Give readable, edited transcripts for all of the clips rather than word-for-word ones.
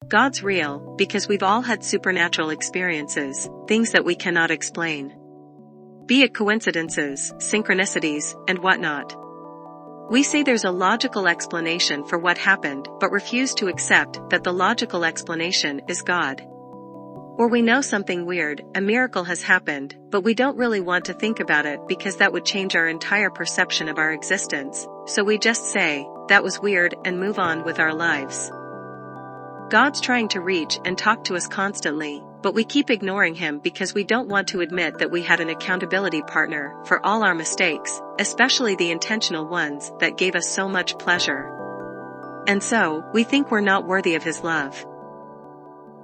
God's real because we've all had supernatural experiences, things that we cannot explain. Be it coincidences, synchronicities, and whatnot. We say there's a logical explanation for what happened but refuse to accept that the logical explanation is God. Or we know something weird, a miracle has happened, but we don't really want to think about it because that would change our entire perception of our existence, so we just say, that was weird, and move on with our lives. God's trying to reach and talk to us constantly, but we keep ignoring him because we don't want to admit that we had an accountability partner for all our mistakes, especially the intentional ones that gave us so much pleasure. And so, we think we're not worthy of his love.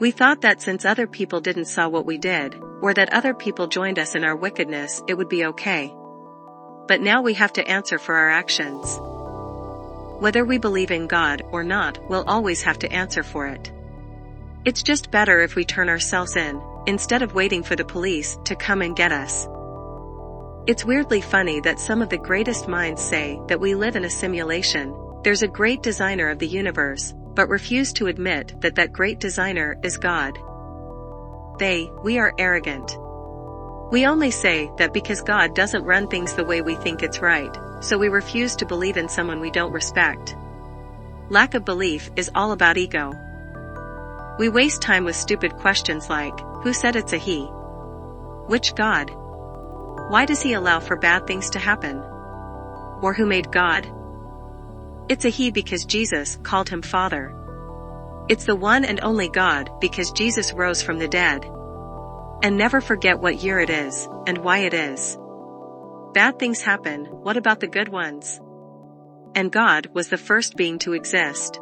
We thought that since other people didn't saw what we did, or that other people joined us in our wickedness, it would be okay. But now we have to answer for our actions. Whether we believe in God or not, we'll always have to answer for it. It's just better if we turn ourselves in, instead of waiting for the police to come and get us. It's weirdly funny that some of the greatest minds say that we live in a simulation, there's a great designer of the universe, but refuse to admit that that great designer is God. We are arrogant. We only say that because God doesn't run things the way we think it's right, so we refuse to believe in someone we don't respect. Lack of belief is all about ego. We waste time with stupid questions like, who said it's a he? Which God? Why does he allow for bad things to happen? Or who made God? It's a he because Jesus called him Father. It's the one and only God because Jesus rose from the dead. And never forget what year it is, and why it is. Bad things happen, what about the good ones? And God was the first being to exist.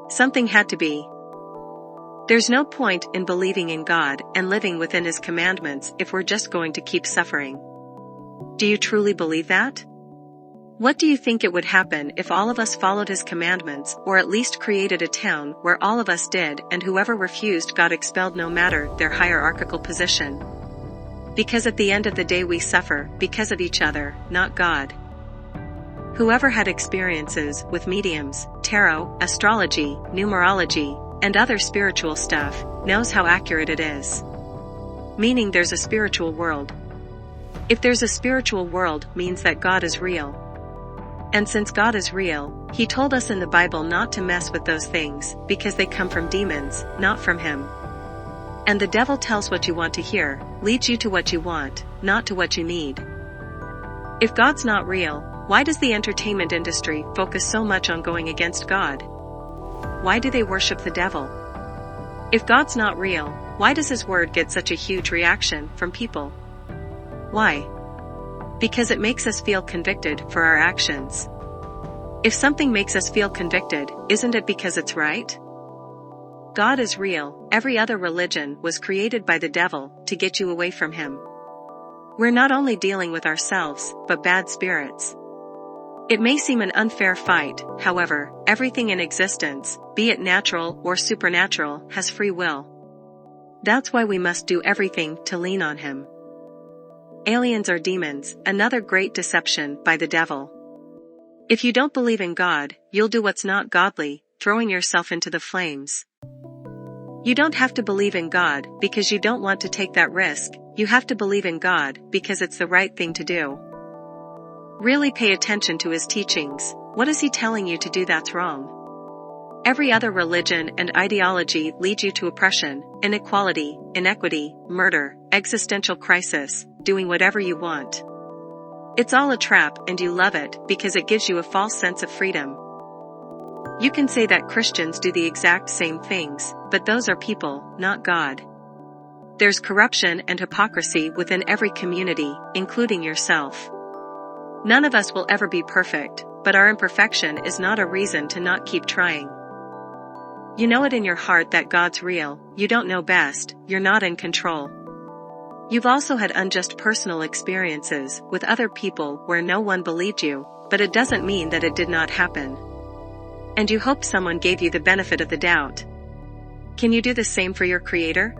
Something had to be. There's no point in believing in God and living within his commandments if we're just going to keep suffering. Do you truly believe that? What do you think it would happen if all of us followed his commandments, or at least created a town where all of us did and whoever refused got expelled no matter their hierarchical position? Because at the end of the day we suffer because of each other, not God. Whoever had experiences with mediums, tarot, astrology, numerology, and other spiritual stuff, knows how accurate it is. Meaning there's a spiritual world. If there's a spiritual world means that God is real. And since God is real, he told us in the Bible not to mess with those things, because they come from demons, not from him. And the devil tells what you want to hear, leads you to what you want, not to what you need. If God's not real, why does the entertainment industry focus so much on going against God? Why do they worship the devil? If God's not real, why does his word get such a huge reaction from people? Why? Because it makes us feel convicted for our actions. If something makes us feel convicted, isn't it because it's right? God is real, every other religion was created by the devil to get you away from him. We're not only dealing with ourselves, but bad spirits. It may seem an unfair fight, however, everything in existence, be it natural or supernatural, has free will. That's why we must do everything to lean on him. Aliens are demons, another great deception by the devil. If you don't believe in God, you'll do what's not godly, throwing yourself into the flames. You don't have to believe in God because you don't want to take that risk, you have to believe in God because it's the right thing to do. Really pay attention to his teachings. What is he telling you to do that's wrong? Every other religion and ideology leads you to oppression, inequality, inequity, murder, existential crisis, doing whatever you want. It's all a trap and you love it because it gives you a false sense of freedom. You can say that Christians do the exact same things, but those are people, not God. There's corruption and hypocrisy within every community, including yourself. None of us will ever be perfect, but our imperfection is not a reason to not keep trying. You know it in your heart that God's real, you don't know best, you're not in control. You've also had unjust personal experiences with other people where no one believed you, but it doesn't mean that it did not happen. And you hope someone gave you the benefit of the doubt. Can you do the same for your Creator?